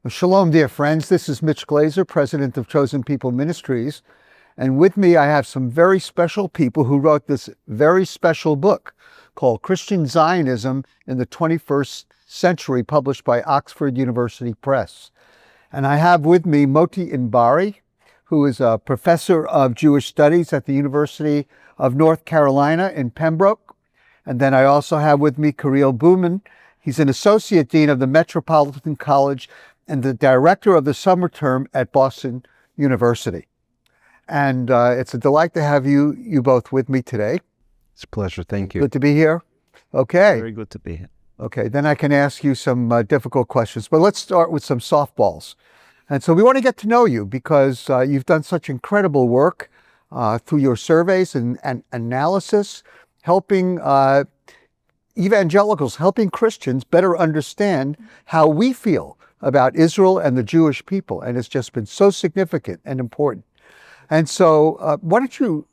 Shalom, dear friends. This is Mitch Glaser, president of Chosen People Ministries. And with me, I have some very special people who wrote this very special book called Christian Zionism in the 21st Century, published by Oxford University Press. And I have with me Motti Inbari, who is a professor of Jewish Studies at the University of North Carolina in Pembroke. And then I also have with me Kirill Bumin. He's an associate dean of the Metropolitan College and the director of the summer term at Boston University. And it's a delight to have you both with me today. It's a pleasure. Thank you. Good to be here. Okay. Very good to be here. Okay, then I can ask you some difficult questions, but let's start with some softballs. And so we want to get to know you because you've done such incredible work through your surveys and analysis, helping evangelicals, helping Christians better understand how we feel about Israel and the Jewish people. And it's just been so significant and important. And so why don't you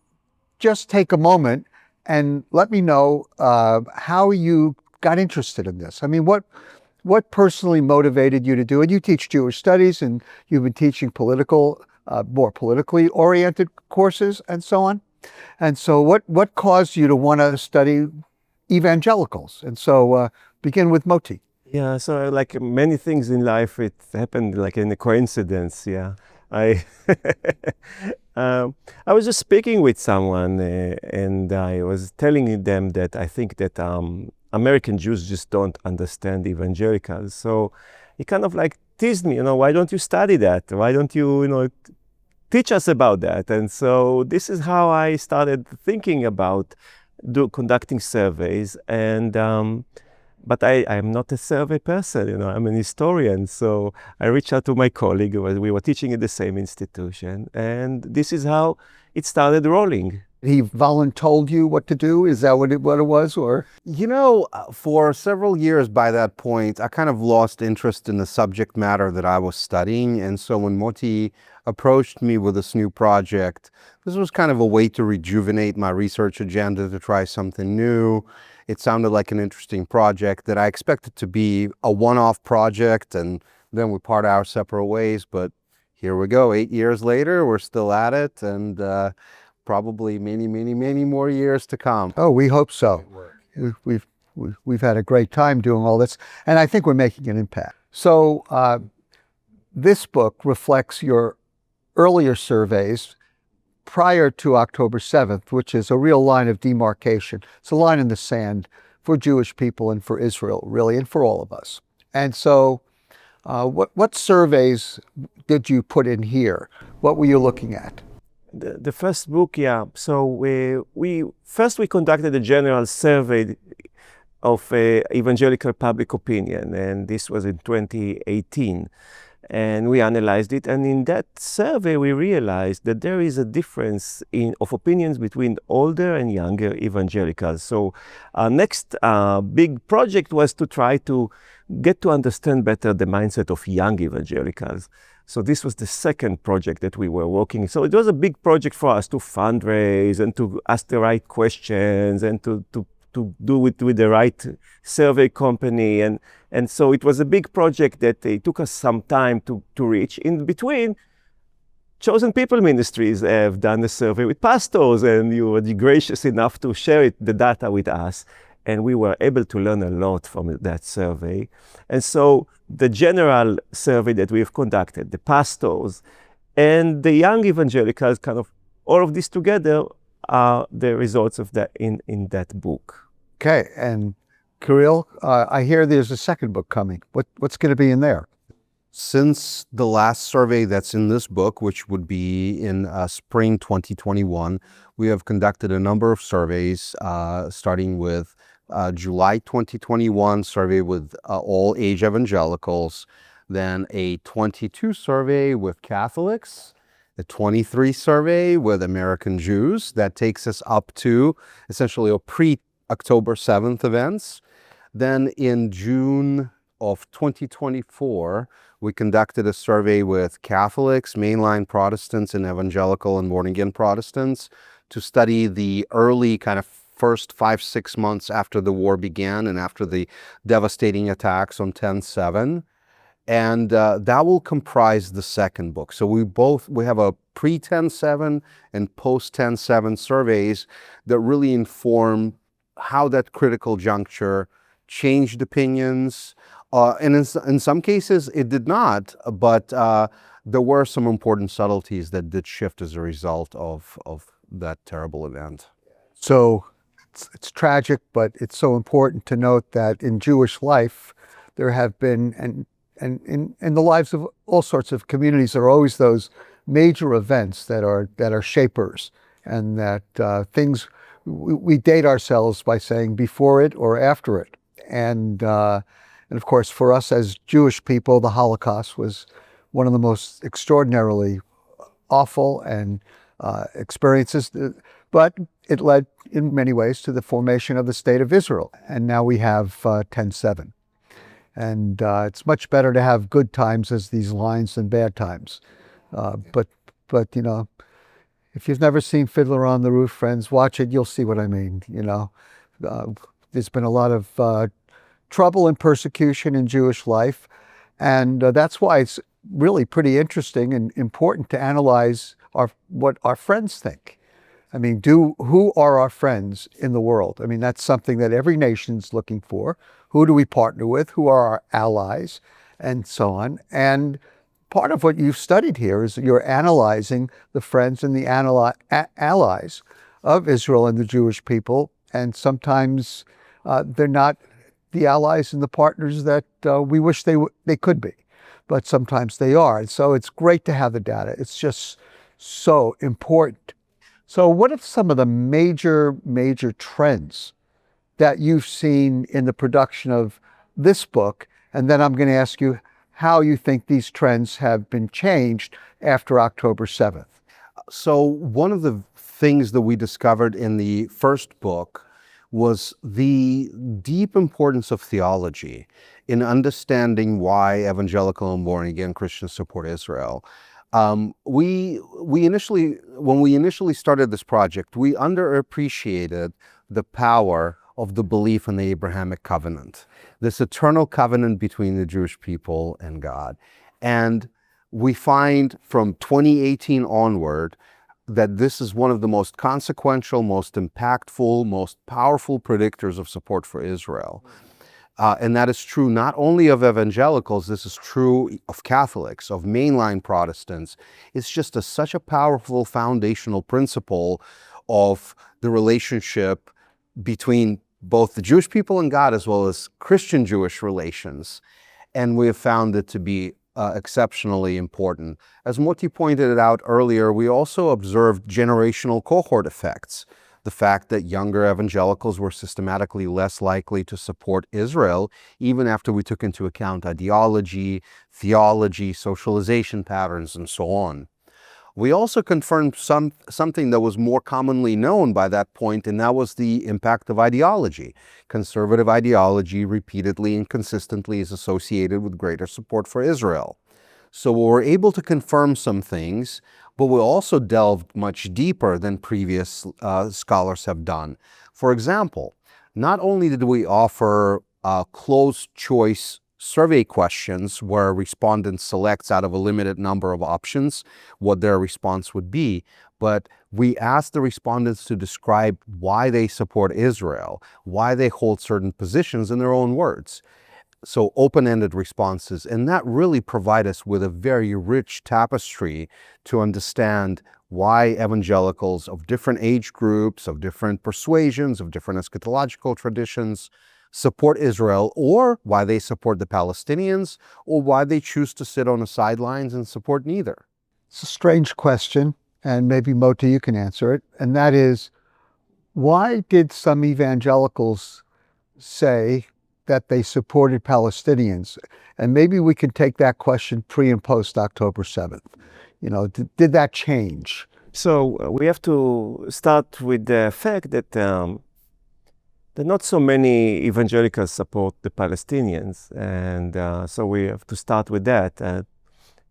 just take a moment and let me know how you got interested in this. I mean, what personally motivated you to do it? You teach Jewish studies and you've been teaching more politically oriented courses and so on. And so what caused you to want to study evangelicals? And so begin with Motti. Yeah, so like many things in life, it happened like in a coincidence. Yeah, I was just speaking with someone and I was telling them that I think that American Jews just don't understand evangelicals. So he kind of like teased me, why don't you study that? Why don't you, teach us about that? And so this is how I started thinking about conducting surveys. And but I'm not a survey person, I'm an historian. So I reached out to my colleague. We were teaching at the same institution. And this is how it started rolling. He told you what to do? Is that what it was? Or For several years by that point, I kind of lost interest in the subject matter that I was studying. And so when Motti approached me with this new project, this was kind of a way to rejuvenate my research agenda, to try something new. It sounded like an interesting project that I expected to be a one-off project, and then we part our separate ways. But here we go. 8 years later, we're still at it, and probably many, many, many more years to come. Oh, we hope so. We've had a great time doing all this, and I think we're making an impact. So this book reflects your earlier surveys prior to October 7th, which is a real line of demarcation. It's a line in the sand for Jewish people and for Israel, really, and for all of us. And so what surveys did you put in here? What were you looking at? The first book, yeah. So we conducted a general survey of evangelical public opinion, and this was in 2018. And we analyzed it, and in that survey we realized that there is a difference of opinions between older and younger evangelicals. So our next big project was to try to get to understand better the mindset of young evangelicals. So this was the second project that we were working. So it was a big project for us to fundraise and to ask the right questions and to do it with the right survey company. And so it was a big project that it took us some time to reach. In between, Chosen People Ministries have done a survey with pastors, and you were gracious enough to share the data with us. And we were able to learn a lot from that survey. And so the general survey that we've conducted, the pastors and the young evangelicals, kind of all of this together are the results of that in that book. Okay, and Kirill, I hear there's a second book coming. What's going to be in there? Since the last survey that's in this book, which would be in spring 2021, we have conducted a number of surveys, starting with July 2021 survey with all age evangelicals, then a 22 survey with Catholics, a 23 survey with American Jews. That takes us up to essentially a pre-October 7th events. Then in June of 2024, we conducted a survey with Catholics, mainline Protestants, and evangelical and born-again Protestants to study the early kind of first 5-6 months after the war began and after the devastating attacks on 10/7. And that will comprise the second book. So we have a pre-10-7 and post-10-7 surveys that really inform how that critical juncture changed opinions. And in some cases it did not, but there were some important subtleties that did shift as a result of that terrible event. So it's tragic, but it's so important to note that in Jewish life, there have been, and in the lives of all sorts of communities, there are always those major events that are shapers, and that things, we date ourselves by saying before it or after it. And of course, for us as Jewish people, the Holocaust was one of the most extraordinarily awful and experiences, but it led in many ways to the formation of the State of Israel. And now we have 10-7. And it's much better to have good times as these lines than bad times. But you know, if you've never seen Fiddler on the Roof, friends, watch it. You'll see what I mean. You know, there's been a lot of trouble and persecution in Jewish life, and that's why it's really pretty interesting and important to analyze what our friends think. I mean, who are our friends in the world? I mean, that's something that every nation's looking for. Who do we partner with? Who are our allies? And so on. And part of what you've studied here is that you're analyzing the friends and the allies of Israel and the Jewish people. And sometimes they're not the allies and the partners that we wish they could be. But sometimes they are. And so it's great to have the data. It's just so important. So what are some of the major trends that you've seen in the production of this book? And then I'm going to ask you how you think these trends have been changed after October 7th. So one of the things that we discovered in the first book was the deep importance of theology in understanding why evangelical and born-again Christians support Israel. When we initially started this project, we underappreciated the power of the belief in the Abrahamic covenant, this eternal covenant between the Jewish people and God. And we find from 2018 onward that this is one of the most consequential, most impactful, most powerful predictors of support for Israel. And that is true not only of evangelicals, this is true of Catholics, of mainline Protestants. It's just such a powerful foundational principle of the relationship between both the Jewish people and God, as well as Christian-Jewish relations. And we have found it to be exceptionally important. As Motti pointed out earlier, we also observed generational cohort effects. The fact that younger evangelicals were systematically less likely to support Israel, even after we took into account ideology, theology, socialization patterns, and so on. We also confirmed something that was more commonly known by that point, and that was the impact of ideology. Conservative ideology repeatedly and consistently is associated with greater support for Israel. So we were able to confirm some things, but we also delved much deeper than previous scholars have done. For example, not only did we offer closed choice survey questions where a respondent selects out of a limited number of options what their response would be, but we asked the respondents to describe why they support Israel, why they hold certain positions in their own words. So open-ended responses, and that really provide us with a very rich tapestry to understand why evangelicals of different age groups, of different persuasions, of different eschatological traditions support Israel, or why they support the Palestinians, or why they choose to sit on the sidelines and support neither. It's a strange question, and maybe Motti, you can answer it, and that is, why did some evangelicals say that they supported Palestinians? And maybe we can take that question pre and post October 7th. You know, did that change? So we have to start with the fact that not so many evangelicals support the Palestinians, and so we have to start with that.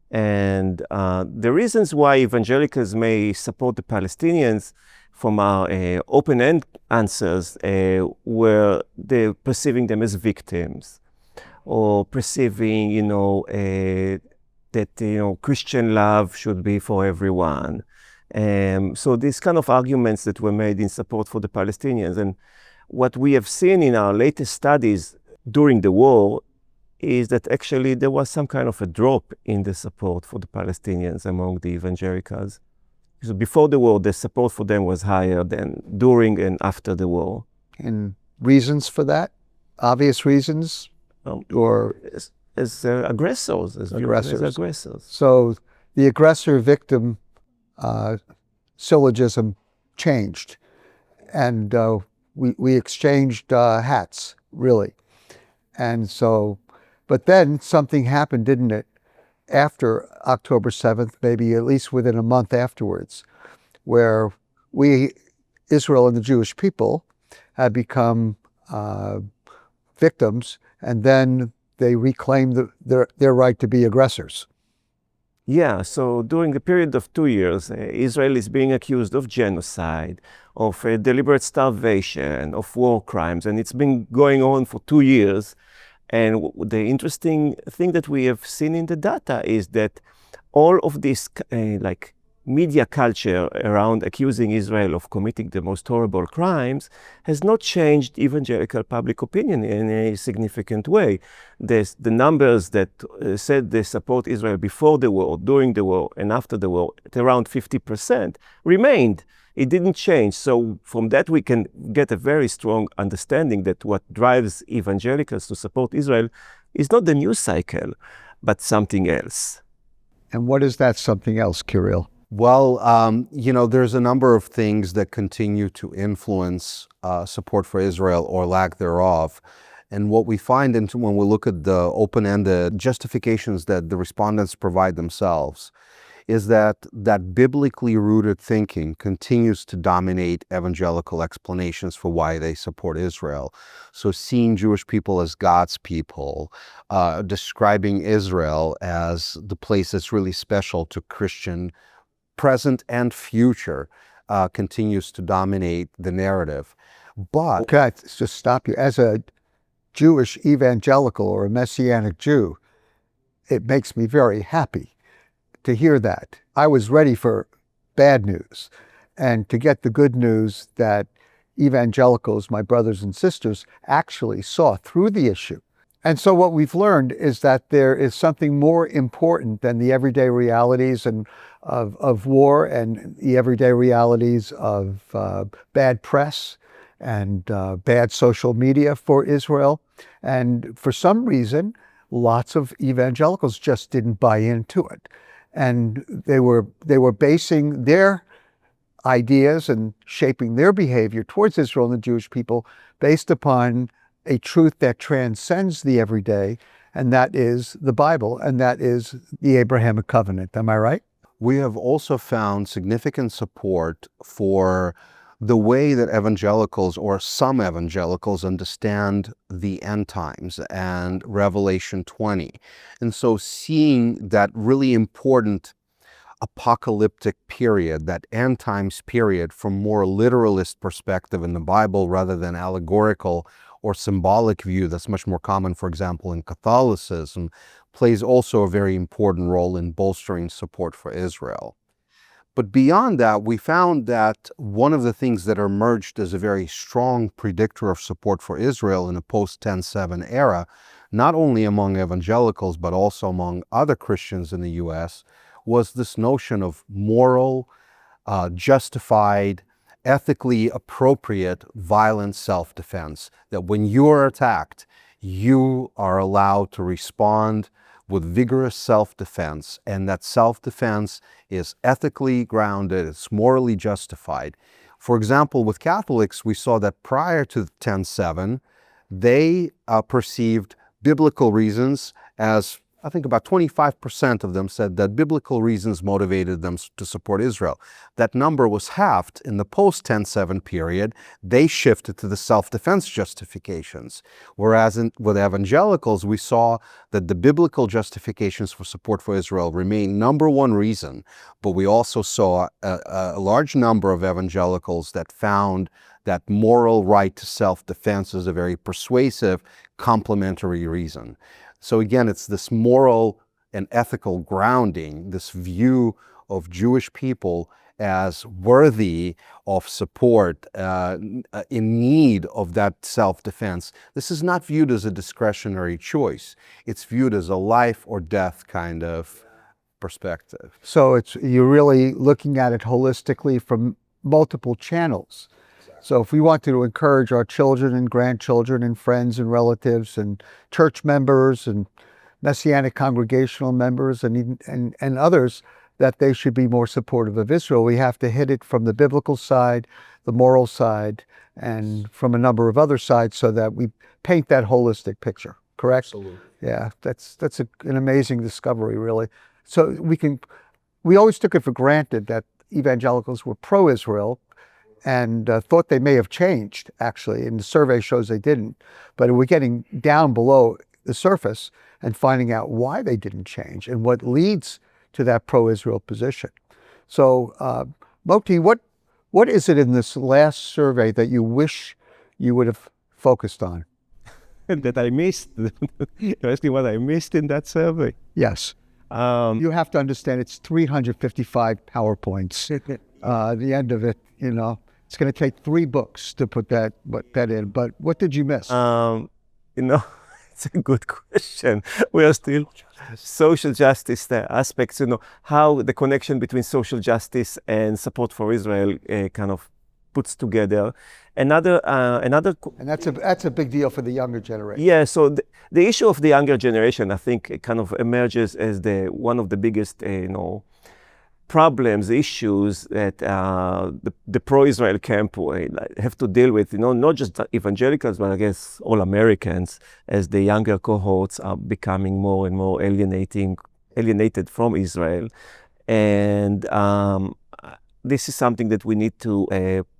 And the reasons why evangelicals may support the Palestinians from our open-end answers were they perceiving them as victims, or perceiving, that, Christian love should be for everyone. So these kind of arguments that were made in support for the Palestinians. And what we have seen in our latest studies during the war is that actually there was some kind of a drop in the support for the Palestinians among the evangelicals. So before the war, the support for them was higher than during and after the war. And reasons for that? Obvious reasons? Or as aggressors, as aggressors. So the aggressor-victim syllogism changed, and we exchanged hats, really. And so, but then something happened, didn't it, after October 7th, maybe at least within a month afterwards, where we, Israel and the Jewish people, had become victims, and then they reclaimed their right to be aggressors. Yeah, so during the period of 2 years, Israel is being accused of genocide, of deliberate starvation, of war crimes, and it's been going on for 2 years. And the interesting thing that we have seen in the data is that all of this media culture around accusing Israel of committing the most horrible crimes has not changed evangelical public opinion in a significant way. The numbers that said they support Israel before the war, during the war, and after the war, at around 50%, remained. It didn't change. So from that, we can get a very strong understanding that what drives evangelicals to support Israel is not the news cycle, but something else. And what is that something else, Kirill? Well, there's a number of things that continue to influence support for Israel or lack thereof. And what we find when we look at the open-ended justifications that the respondents provide themselves is that biblically rooted thinking continues to dominate evangelical explanations for why they support Israel. So seeing Jewish people as God's people, describing Israel as the place that's really special to Christian present and future, continues to dominate the narrative. But okay, I just stop you. As a Jewish evangelical or a Messianic Jew, it makes me very happy to hear that. I was ready for bad news, and to get the good news that evangelicals, my brothers and sisters, actually saw through the issue. And so what we've learned is that there is something more important than the everyday realities of war and the everyday realities of bad press and bad social media for Israel. And for some reason, lots of evangelicals just didn't buy into it. And they were basing their ideas and shaping their behavior towards Israel and the Jewish people based upon a truth that transcends the everyday, and that is the Bible, and that is the Abrahamic covenant. Am I right? We have also found significant support for the way that evangelicals, or some evangelicals, understand the end times and Revelation 20. And so seeing that really important apocalyptic period, that end times period, from more literalist perspective in the Bible rather than allegorical or symbolic view that's much more common, for example, in Catholicism, plays also a very important role in bolstering support for Israel. But beyond that, we found that one of the things that emerged as a very strong predictor of support for Israel in a post-10/7 era, not only among evangelicals, but also among other Christians in the U.S., was this notion of moral, justified, ethically appropriate violent self-defense. That when you are attacked, you are allowed to respond with vigorous self-defense, and that self-defense is ethically grounded, it's morally justified. For example, with Catholics, we saw that prior to 10/7, they perceived biblical reasons as I think about 25% of them said that biblical reasons motivated them to support Israel. That number was halved in the post-10/7 period. They shifted to the self-defense justifications. Whereas with evangelicals, we saw that the biblical justifications for support for Israel remain number one reason, but we also saw a large number of evangelicals that found that moral right to self-defense is a very persuasive, complementary reason. So again, it's this moral and ethical grounding, this view of Jewish people as worthy of support, in need of that self-defense. This is not viewed as a discretionary choice. It's viewed as a life or death kind of perspective. So you're really looking at it holistically from multiple channels. So if we wanted to encourage our children and grandchildren and friends and relatives and church members and Messianic congregational members and others that they should be more supportive of Israel, we have to hit it from the biblical side, the moral side, and from a number of other sides so that we paint that holistic picture, correct? Absolutely. Yeah, that's an amazing discovery, really. So we always took it for granted that evangelicals were pro-Israel, and thought they may have changed, actually, and the survey shows they didn't. But we're getting down below the surface and finding out why they didn't change and what leads to that pro-Israel position. So, Motti, what is it in this last survey that you wish you would have focused on? That I missed. You're asking what I missed in that survey? Yes. You have to understand it's 355 PowerPoints. The end of it, it's going to take 3 books to put that in. But what did you miss? It's a good question. We are still social justice aspects. How the connection between social justice and support for Israel kind of puts together. And that's a big deal for the younger generation. Yeah. So the issue of the younger generation, I think, kind of emerges as one of the biggest, problems, issues that the pro-Israel camp have to deal with, not just evangelicals, but I guess all Americans, as the younger cohorts are becoming more and more alienated from Israel. And this is something that we need to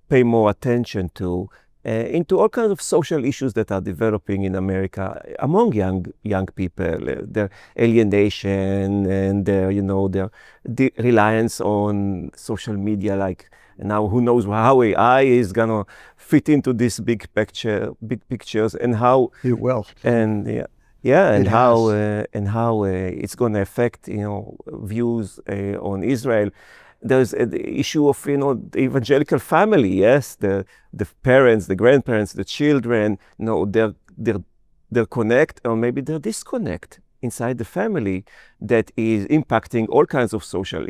pay more attention to, into all kinds of social issues that are developing in America among young people, their alienation and their reliance on social media. Like now, who knows how AI is gonna fit into this big pictures, and how it will, and how it's gonna affect views on Israel. There's the issue of the evangelical family. Yes, the parents, the grandparents, the children. Their connect, or maybe their disconnect inside the family that is impacting all kinds of social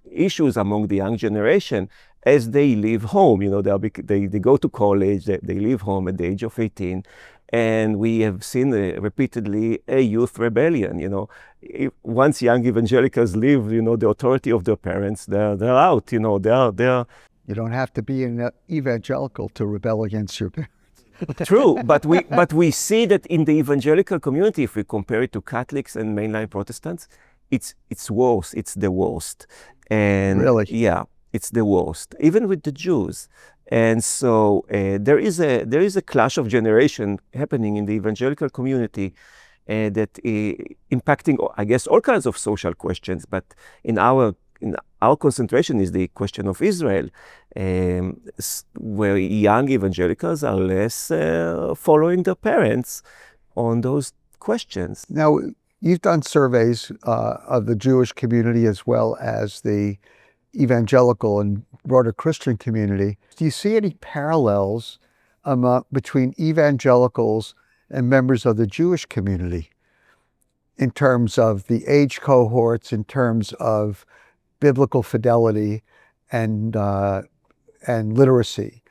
issues among the young generation as they leave home. They go to college, they leave home at the age of 18. And we have seen repeatedly a youth rebellion. Once young evangelicals leave, the authority of their parents, they're out. They're. You don't have to be an evangelical to rebel against your parents. True, but we see that in the evangelical community, if we compare it to Catholics and mainline Protestants, it's worse. It's the worst. And really, yeah, it's the worst. Even with the Jews. And so there is a clash of generation happening in the evangelical community that impacting, I guess, all kinds of social questions. But in our concentration is the question of Israel, where young evangelicals are less following their parents on those questions. Now, you've done surveys of the Jewish community as well as the evangelical and broader Christian community. Do you see any parallels between evangelicals and members of the Jewish community in terms of the age cohorts, in terms of biblical fidelity and literacy?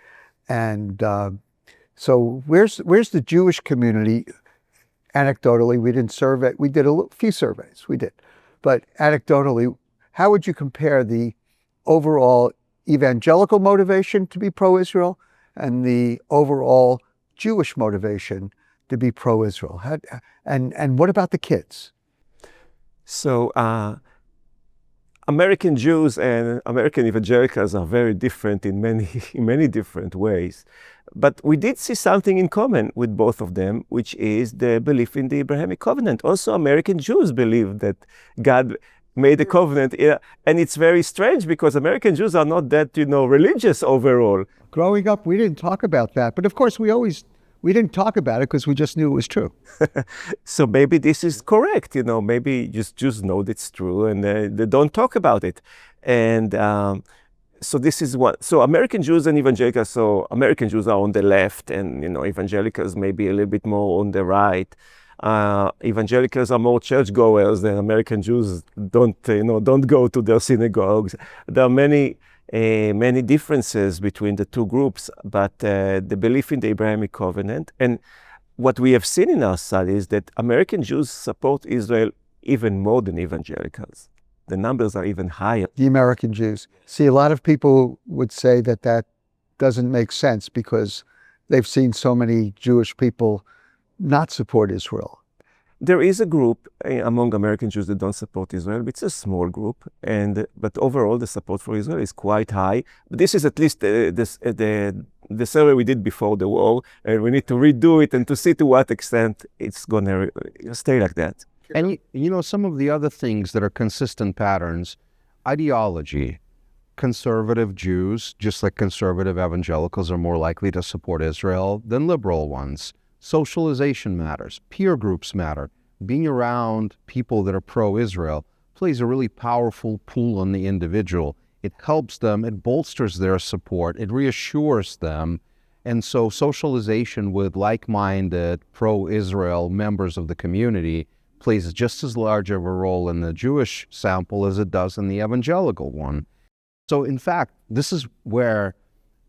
And so where's the Jewish community? Anecdotally, we didn't survey. We did few surveys. We did, but anecdotally, how would you compare the overall evangelical motivation to be pro-Israel and the overall Jewish motivation to be pro-Israel? And what about the kids? So American Jews and American evangelicals are very different in many different ways. But we did see something in common with both of them, which is the belief in the Abrahamic covenant. Also, American Jews believe that God made a covenant. And it's very strange because American Jews are not that, religious overall. Growing up, we didn't talk about that. But of course, we didn't talk about it because we just knew it was true. So maybe this is correct, maybe just Jews know it's true and they don't talk about it. And so this is what, so American Jews and evangelicals, so American Jews are on the left and, evangelicals maybe a little bit more on the right. Evangelicals are more churchgoers than American Jews don't go to their synagogues. There are many differences between the two groups, but the belief in the Abrahamic covenant and what we have seen in our studies is that American Jews support Israel even more than evangelicals. The numbers are even higher. The American Jews. See, a lot of people would say that that doesn't make sense because they've seen so many Jewish people not support Israel. There is a group among American Jews that don't support Israel. It's a small group, but overall the support for Israel is quite high. But this is at least the survey we did before the war, and we need to redo it and to see to what extent it's going to stay like that. And some of the other things that are consistent patterns, ideology. Conservative Jews, just like conservative evangelicals, are more likely to support Israel than liberal ones. Socialization matters. Peer groups matter. Being around people that are pro-Israel plays a really powerful pull on the individual. It helps them. It bolsters their support. It reassures them. And so socialization with like-minded pro-Israel members of the community plays just as large of a role in the Jewish sample as it does in the evangelical one. So in fact, this is where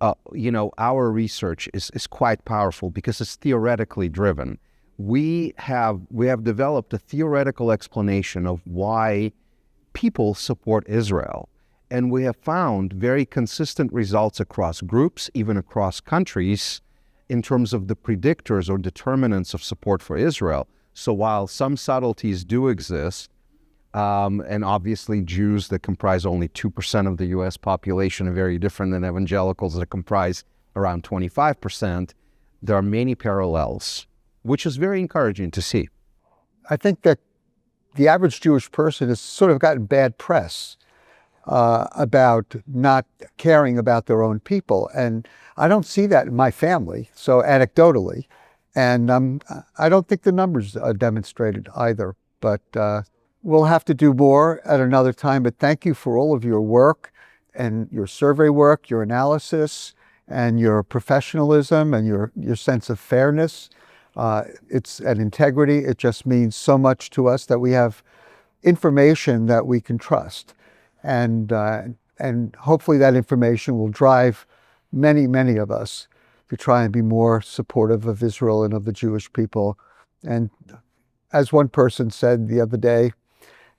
our research is quite powerful because it's theoretically driven. We have developed a theoretical explanation of why people support Israel. And we have found very consistent results across groups, even across countries, in terms of the predictors or determinants of support for Israel. So while some subtleties do exist, and obviously Jews that comprise only 2% of the U.S. population are very different than evangelicals that comprise around 25%, there are many parallels, which is very encouraging to see. I think that the average Jewish person has sort of gotten bad press about not caring about their own people. And I don't see that in my family, so anecdotally. And I don't think the numbers are demonstrated either. But we'll have to do more at another time. But thank you for all of your work and your survey work, your analysis, and your professionalism and your sense of fairness. It's an integrity. It just means so much to us that we have information that we can trust. And hopefully that information will drive many, many of us to try and be more supportive of Israel and of the Jewish people. And as one person said the other day,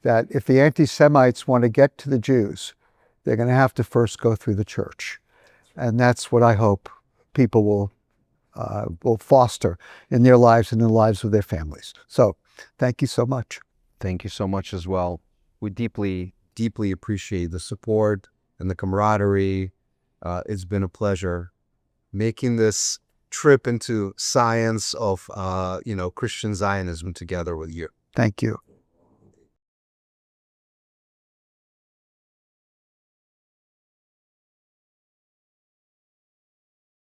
that if the anti-Semites want to get to the Jews, they're going to have to first go through the church. And that's what I hope people will foster in their lives and in the lives of their families. So thank you so much. Thank you so much as well. We deeply, deeply appreciate the support and the camaraderie. It's been a pleasure making this trip into science of Christian Zionism together with you. Thank you.